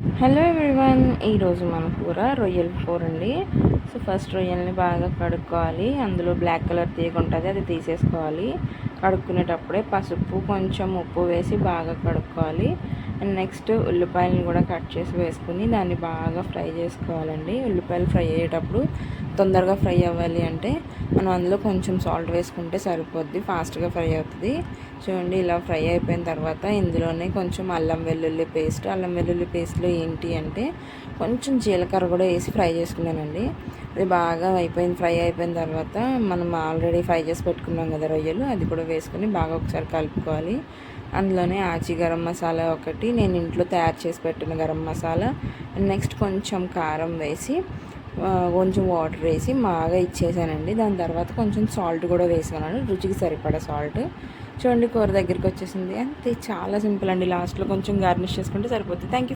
Hello everyone, ఈరోజు మన కూర రొయ్యల కూర అండి. సో ఫస్ట్ రొయ్యల్ని బాగా కడుక్కోవాలి. అందులో బ్లాక్ కలర్ తీగ ఉంటుంది, అది తీసేసుకోవాలి. కడుక్కునేటప్పుడే పసుపు కొంచెం ఉప్పు వేసి బాగా కడుక్కోవాలి. అండ్ నెక్స్ట్ ఉల్లిపాయలను కూడా కట్ చేసి వేసుకుని దాన్ని బాగా ఫ్రై చేసుకోవాలండి. ఉల్లిపాయలు ఫ్రై అయ్యేటప్పుడు తొందరగా ఫ్రై అవ్వాలి అంటే మనం అందులో కొంచెం సాల్ట్ వేసుకుంటే సరిపోద్ది, ఫాస్ట్గా ఫ్రై అవుతుంది. చూడండి, ఇలా ఫ్రై అయిపోయిన తర్వాత ఇందులోనే కొంచెం అల్లం వెల్లుల్లి పేస్ట్లో ఏంటి అంటే కొంచెం జీలకర్ర కూడా వేసి ఫ్రై చేసుకున్నానండి. అది బాగా ఫ్రై అయిపోయిన తర్వాత మనం ఆల్రెడీ ఫ్రై చేసి పెట్టుకున్నాం కదా రొయ్యలు, అది కూడా వేసుకొని బాగా ఒకసారి కలుపుకోవాలి. అందులోనే ఆచి గరం మసాలా ఒకటి, నేను ఇంట్లో తయారు చేసి పెట్టిన గరం మసాలా, అండ్ నెక్స్ట్ కొంచెం కారం వేసి కొంచెం వాటర్ వేసి బాగా ఇచ్చేసానండి. దాని తర్వాత కొంచెం సాల్ట్ కూడా వేసుకున్నాను, రుచికి సరిపడా సాల్ట్. చూడండి, కూర దగ్గరికి వచ్చేసింది. అంతే, చాలా సింపుల్ అండి. లాస్ట్లో కొంచెం గార్నిష్ చేసుకుంటే సరిపోతుంది. Thank you.